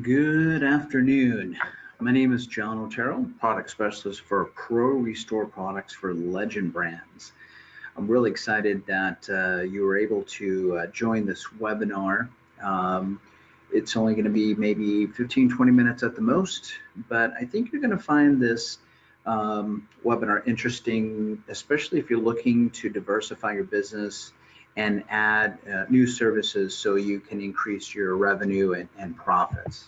Good afternoon. My name is John Otero, product specialist for Pro Restore products for Legend Brands. I'm really excited that you were able to join this webinar. It's only going to be maybe 15-20 minutes at the most, but I think you're going to find this webinar interesting, especially if you're looking to diversify your business and add new services so you can increase your revenue and profits.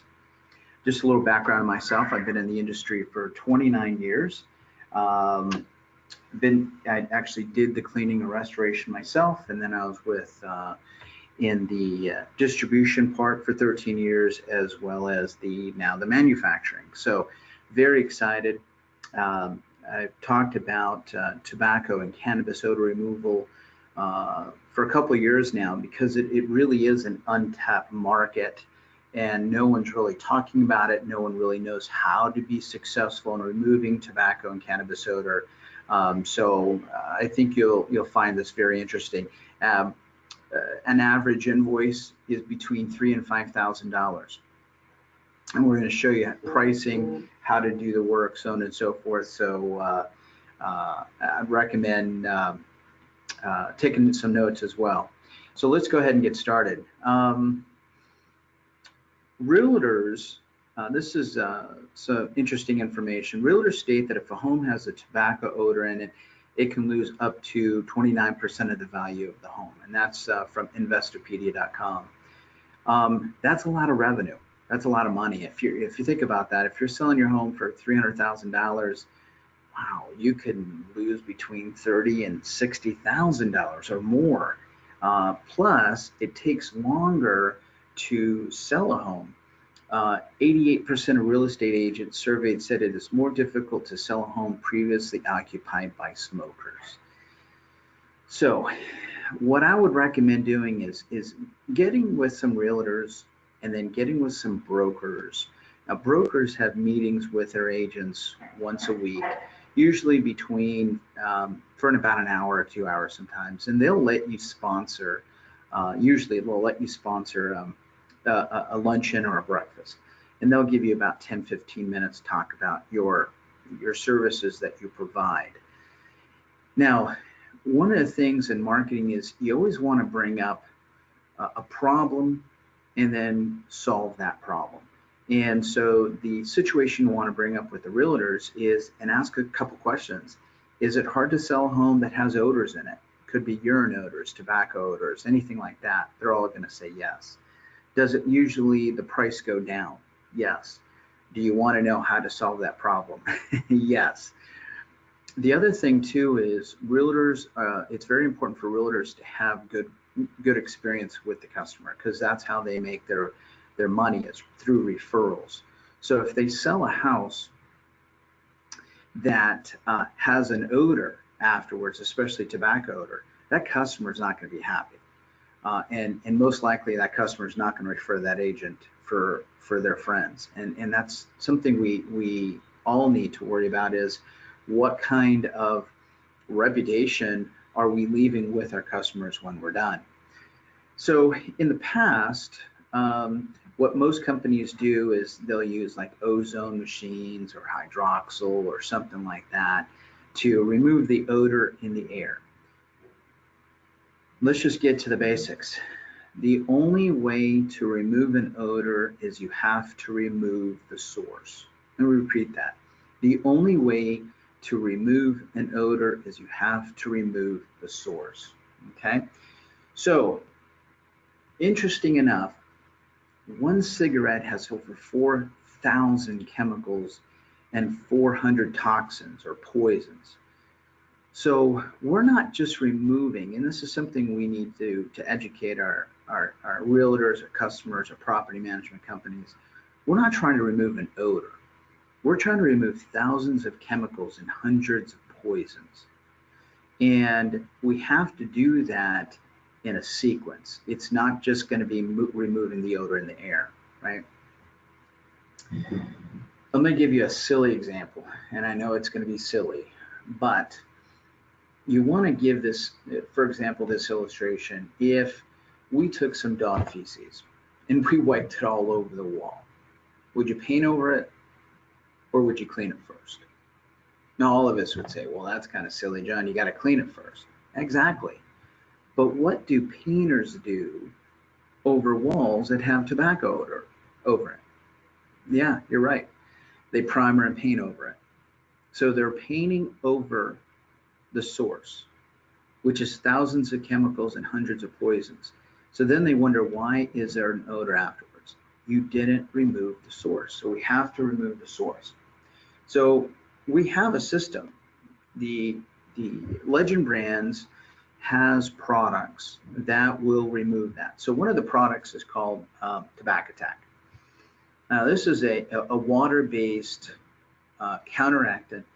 Just a little background on myself. I've been in the industry for 29 years. I actually did the cleaning and restoration myself, and then I was with in the distribution part for 13 years, as well as now the manufacturing. So very excited. I've talked about tobacco and cannabis odor removal for a couple of years now, because it really is an untapped market and no one's really talking about it. No one really knows how to be successful in removing tobacco and cannabis odor. So I think you'll find this very interesting. An average invoice is between $3,000 and $5,000. And we're going to show you pricing, how to do the work, so on and so forth. So I'd recommend taking some notes as well. So let's go ahead and get started. Realtors, this is some interesting information. Realtors state that if a home has a tobacco odor in it, it can lose up to 29% of the value of the home. And that's from investopedia.com. That's a lot of revenue. That's a lot of money. If you think about that, if you're selling your home for $300,000, wow, you can lose between $30,000 and $60,000 or more. Plus, it takes longer to sell a home. 88% of real estate agents surveyed said it is more difficult to sell a home previously occupied by smokers. So what I would recommend doing is getting with some realtors and then getting with some brokers. Now, brokers have meetings with their agents once a week, usually between for about an hour or 2 hours sometimes, and they'll let you sponsor. Usually they'll let you sponsor a luncheon or a breakfast, and they'll give you about 10-15 minutes to talk about your services that you provide. Now, one of the things in marketing is you always want to bring up a problem and then solve that problem. And so the situation you want to bring up with the realtors is, and ask a couple questions. Is it hard to sell a home that has odors in it? Could be urine odors, tobacco odors, anything like that. They're all going to say yes. Does it usually the price go down? Yes. Do you want to know how to solve that problem? Yes. The other thing too is realtors, it's very important for realtors to have good experience with the customer, because that's how they make their money, is through referrals. So if they sell a house that has an odor afterwards, especially tobacco odor, that customer is not going to be happy. And most likely that customer is not going to refer that agent for their friends. And that's something we all need to worry about, is what kind of reputation are we leaving with our customers when we're done. So in the past, what most companies do is they'll use like ozone machines or hydroxyl or something like that to remove the odor in the air. Let's just get to the basics. The only way to remove an odor is you have to remove the source. Let me repeat that. The only way to remove an odor is you have to remove the source. Okay? So, interesting enough, one cigarette has over 4,000 chemicals and 400 toxins or poisons. So we're not just removing, and this is something we need to educate our realtors, our customers, our property management companies. We're not trying to remove an odor. We're trying to remove thousands of chemicals and hundreds of poisons. And we have to do that in a sequence. It's not just going to be removing the odor in the air, right? I'm going to give you a silly example, and I know it's going to be silly, but you want to give this, for example, this illustration. If we took some dog feces and we wiped it all over the wall, Would you paint over it or would you clean it first? Now, all of us would say, well, that's kind of silly, John. You got to clean it first. Exactly. But what do painters do over walls that have tobacco odor over it? Yeah, you're right. They primer and paint over it. So they're painting over the source, which is thousands of chemicals and hundreds of poisons. So then they wonder, why is there an odor afterwards? You didn't remove the source. So we have to remove the source. So we have a system. The Legend Brands has products that will remove that. So one of the products is called Tobacco Attack. Now this is a water-based counteractant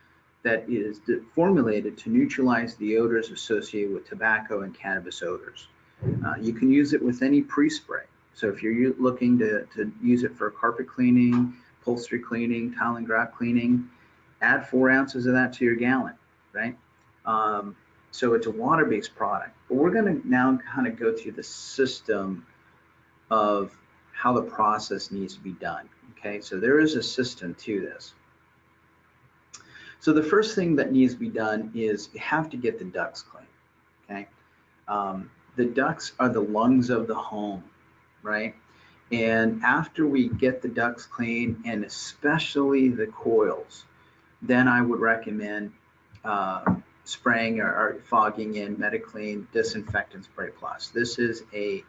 that is formulated to neutralize the odors associated with tobacco and cannabis odors. You can use it with any pre-spray. So if you're looking to use it for carpet cleaning, upholstery cleaning, tile and grout cleaning, add 4 ounces of that to your gallon, right? So it's a water-based product. But we're going to now kind of go through the system of how the process needs to be done. Okay, so there is a system to this. So the first thing that needs to be done is you have to get the ducts clean. Okay, the ducts are the lungs of the home, right? And after we get the ducts clean, and especially the coils, then I would recommend spraying or fogging in MetaClean Disinfectant Spray Plus. This is a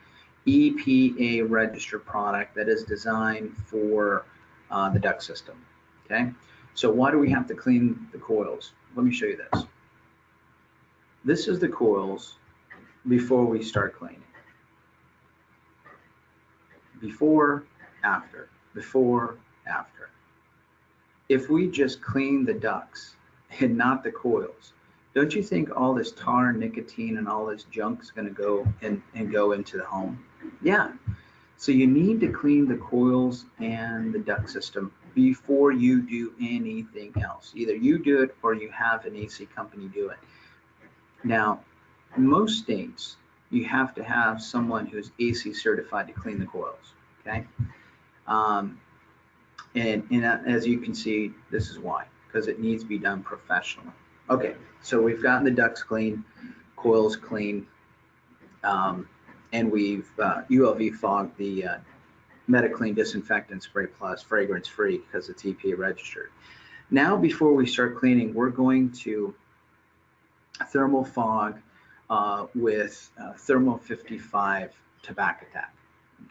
EPA registered product that is designed for the duct system. Okay, so why do we have to clean the coils? Let me show you this. This is the coils before we start cleaning. Before, after, before, after. If we just clean the ducts and not the coils, don't you think all this tar and nicotine and all this junk is going to go and go into the home? Yeah. So you need to clean the coils and the duct system before you do anything else. Either you do it or you have an AC company do it. Now, in most states, you have to have someone who's AC certified to clean the coils. Okay. And as you can see, this is why, because it needs to be done professionally. Okay, so we've gotten the ducts clean, coils clean, and we've ULV fogged the MetaClean Disinfectant Spray Plus fragrance free because it's EPA registered. Now, before we start cleaning, we're going to thermal fog with Thermal 55 Tobacco Attack.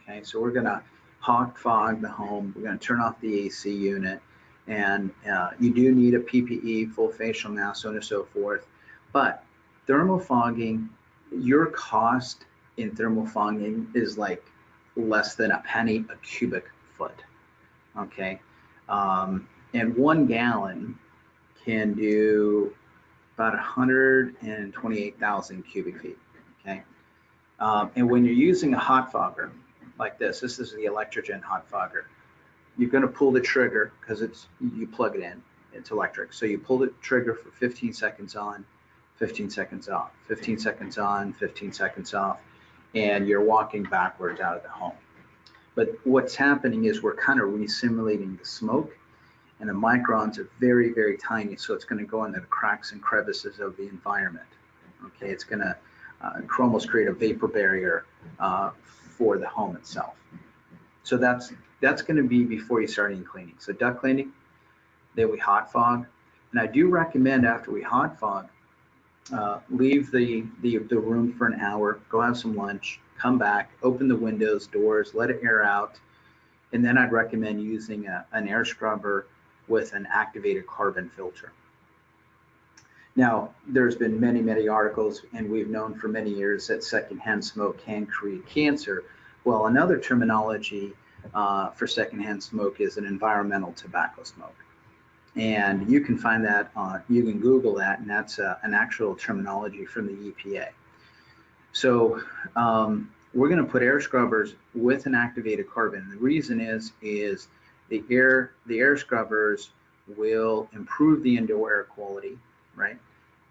Okay, so we're going to hot fog the home. We're going to turn off the AC unit, and you do need a PPE, full facial mask, so on and so forth. But thermal fogging, your cost in thermal fogging is like less than a penny a cubic foot. Okay, and 1 gallon can do about 128,000 cubic feet. Okay, and when you're using a hot fogger like this is the electrogen hot fogger. You're going to pull the trigger because you plug it in. It's electric. So you pull the trigger for 15 seconds on, 15 seconds off, 15 seconds on, 15 seconds off, and you're walking backwards out of the home. But what's happening is we're kind of re-simulating the smoke, and the microns are very, very tiny, so it's going to go into the cracks and crevices of the environment. Okay, it's going to almost create a vapor barrier for the home itself. So that's going to be before you start any cleaning. So duct cleaning, then we hot fog, and I do recommend after we hot fog, leave the room for an hour, go have some lunch, come back, open the windows, doors, let it air out, and then I'd recommend using an air scrubber with an activated carbon filter. Now, there's been many, many articles, and we've known for many years that secondhand smoke can create cancer. Well, another terminology for secondhand smoke is an environmental tobacco smoke. And you can find that you can Google that, and that's an actual terminology from the EPA. So we're going to put air scrubbers with an activated carbon. The reason is the air scrubbers will improve the indoor air quality, right?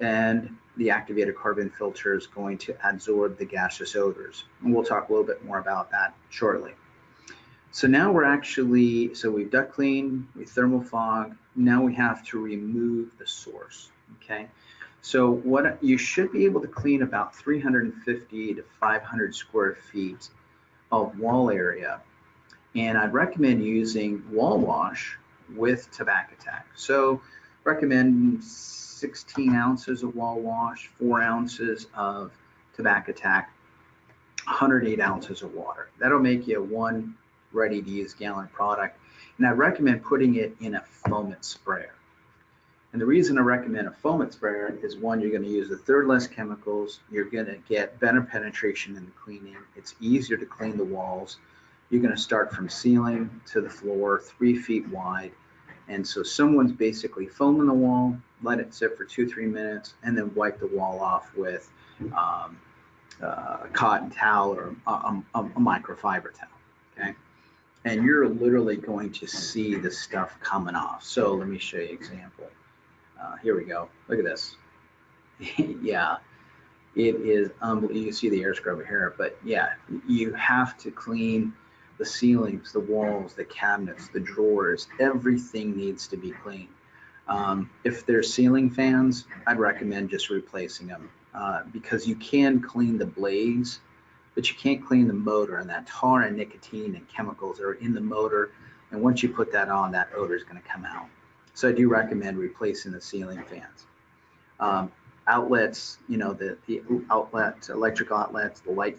And the activated carbon filter is going to absorb the gaseous odors. And we'll talk a little bit more about that shortly. So now we've duct cleaned, we thermal fog. Now we have to remove the source, okay? So what you should be able to clean about 350 to 500 square feet of wall area. And I'd recommend using wall wash with Tobacco-Tac. So recommend 16 ounces of wall wash, 4 ounces of Tobacco-Tac, 108 ounces of water. That'll make you one ready-to-use gallon product. And I recommend putting it in a foamant sprayer. And the reason I recommend a foamant sprayer is, one, you're going to use a third less chemicals. You're going to get better penetration in the cleaning. It's easier to clean the walls. You're going to start from ceiling to the floor, 3 feet wide. And so someone's basically foaming the wall, let it sit for 2-3 minutes, and then wipe the wall off with a cotton towel or a microfiber towel, okay? And you're literally going to see the stuff coming off. So let me show you an example. Here we go. Look at this. Yeah, it is unbelievable. You can see the air scrubber here, but yeah, you have to clean the ceilings, the walls, the cabinets, the drawers. Everything needs to be clean. If there's ceiling fans, I'd recommend just replacing them because you can clean the blades, but you can't clean the motor, and that tar and nicotine and chemicals are in the motor. And once you put that on, that odor is going to come out. So I do recommend replacing the ceiling fans. Outlets, you know, the outlet, electric outlets, the light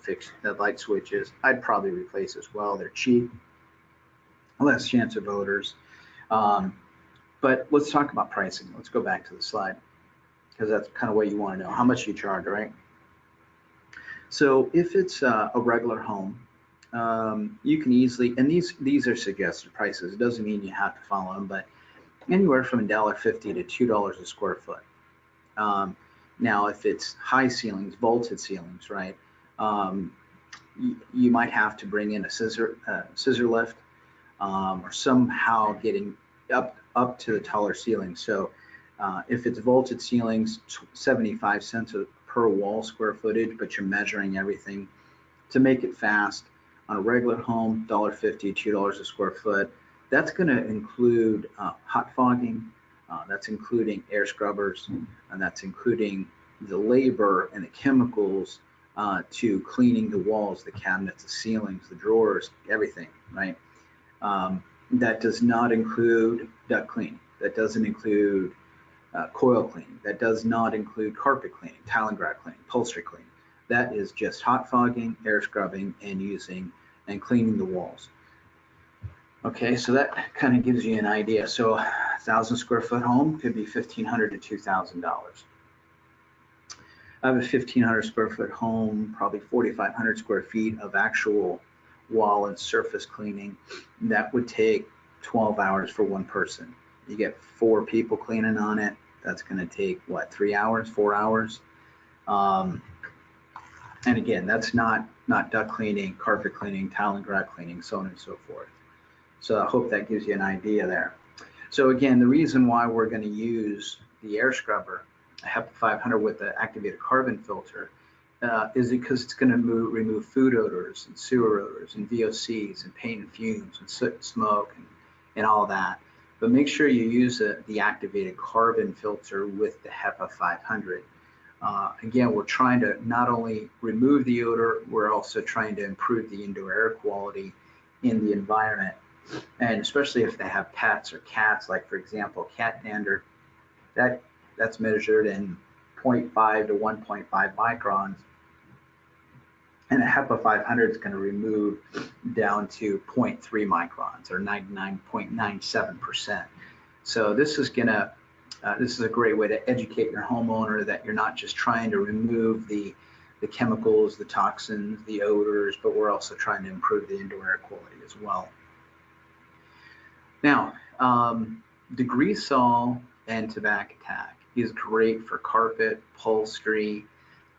switches, I'd probably replace as well. They're cheap, less chance of odors. But let's talk about pricing. Let's go back to the slide because that's kind of what you want to know. How much you charge, right? So if it's a regular home, you can easily, and these are suggested prices. It doesn't mean you have to follow them, but anywhere from $1.50 to $2 a square foot. Now, if it's high ceilings, vaulted ceilings, right, you might have to bring in a scissor lift or somehow getting up to the taller ceiling. So if it's vaulted ceilings, 75 cents per wall square footage, but you're measuring everything to make it fast. On a regular home, $1.50, $2 a square foot. That's going to include hot fogging, that's including air scrubbers, and that's including the labor and the chemicals to cleaning the walls, the cabinets, the ceilings, the drawers, everything, right? That does not include duct cleaning. That doesn't include coil cleaning. That does not include carpet cleaning, tile and grout cleaning, upholstery cleaning. That is just hot fogging, air scrubbing, and using and cleaning the walls. Okay, so that kind of gives you an idea. So 1,000 square foot home could be $1,500 to $2,000. I have a 1,500 square foot home, probably 4,500 square feet of actual wall and surface cleaning. That would take 12 hours for one person. You get 4 people cleaning on it. That's going to take, what, 3 hours, 4 hours? And again, that's not duct cleaning, carpet cleaning, tile and grout cleaning, so on and so forth. So I hope that gives you an idea there. So again, the reason why we're going to use the air scrubber, a HEPA 500 with the activated carbon filter, is because it's going to remove food odors and sewer odors and VOCs and paint and fumes and soot and smoke and all that. But make sure you use the activated carbon filter with the HEPA 500. Again, we're trying to not only remove the odor, we're also trying to improve the indoor air quality in the environment. And especially if they have pets or cats, like for example, cat dander, that's measured in 0.5 to 1.5 microns. And a HEPA 500 is going to remove down to 0.3 microns or 99.97%. So this is a great way to educate your homeowner that you're not just trying to remove the chemicals, the toxins, the odors, but we're also trying to improve the indoor air quality as well. Now, Degreasol and Tobacco-Tac is great for carpet, upholstery.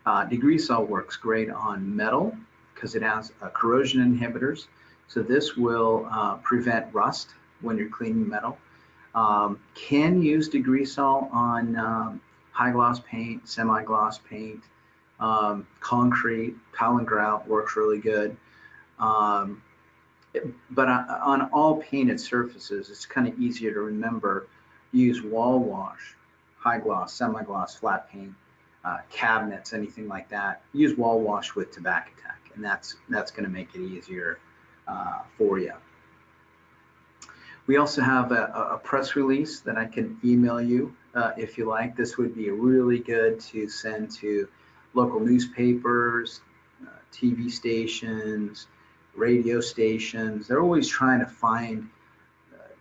Degreasol works great on metal because it has corrosion inhibitors. So this will prevent rust when you're cleaning metal. Can use Degreasol on high gloss paint, semi-gloss paint, concrete, tile and grout works really good. But on all painted surfaces, it's kind of easier to remember. Use wall wash, high gloss, semi-gloss, flat paint, cabinets, anything like that. Use wall wash with Tobacco Tech, and that's going to make it easier for you. We also have a press release that I can email you if you like. This would be really good to send to local newspapers, TV stations, radio stations. They're always trying to find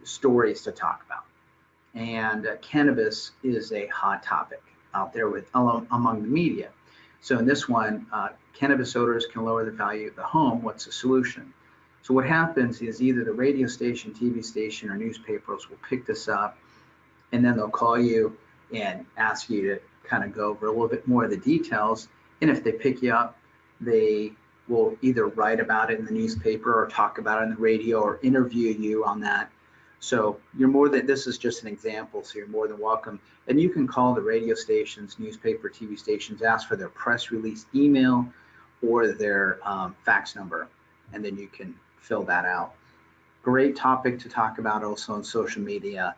stories to talk about. And cannabis is a hot topic out there among the media. So in this one, cannabis odors can lower the value of the home. What's the solution? So what happens is either the radio station, TV station, or newspapers will pick this up, and then they'll call you and ask you to kind of go over a little bit more of the details. And if they pick you up, they will either write about it in the newspaper or talk about it on the radio or interview you on that. So you're more than, this is just an example, so you're more than welcome. And you can call the radio stations, newspaper, TV stations, ask for their press release email or their fax number, and then you can fill that out. Great topic to talk about also on social media.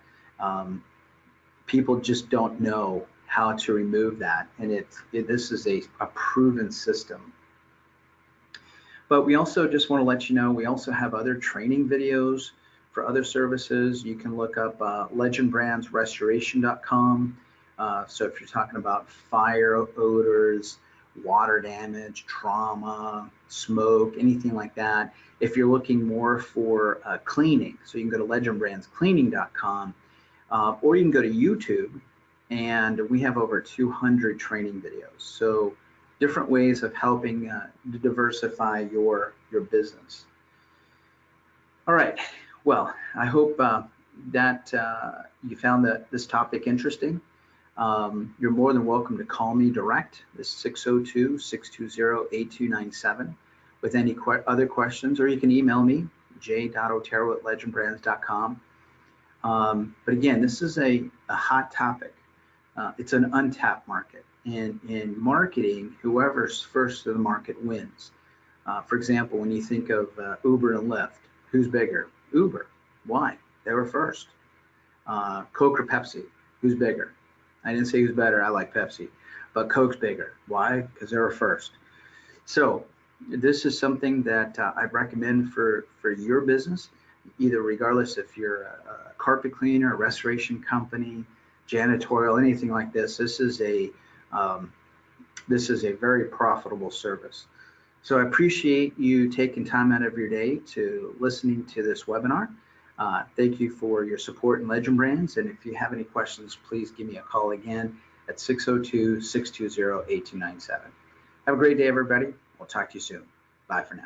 People just don't know how to remove that, and this is a proven system. But we also just want to let you know, we also have other training videos for other services. You can look up legendbrandsrestoration.com. So if you're talking about fire, odors, water damage, trauma, smoke, anything like that. If you're looking more for cleaning, so you can go to legendbrandscleaning.com, or you can go to YouTube, and we have over 200 training videos. So different ways of helping to diversify your business. All right. Well, I hope that you found this topic interesting. You're more than welcome to call me direct. This is 602-620-8297 with any other questions, or you can email me, j.otero@legendbrands.com. But again, this is a hot topic. It's an untapped market. And in marketing, whoever's first to the market wins. For example, when you think of Uber and Lyft, who's bigger? Uber. Why? They were first. Coke or Pepsi? Who's bigger? I didn't say who's better. I like Pepsi. But Coke's bigger. Why? Because they were first. So this is something that I recommend for your business, either regardless if you're a carpet cleaner, a restoration company, janitorial, anything like this. This is a very profitable service. So I appreciate you taking time out of your day to listening to this webinar. Thank you for your support in Legend Brands. And if you have any questions, please give me a call again at 602-620-8297. Have a great day, everybody. We'll talk to you soon. Bye for now.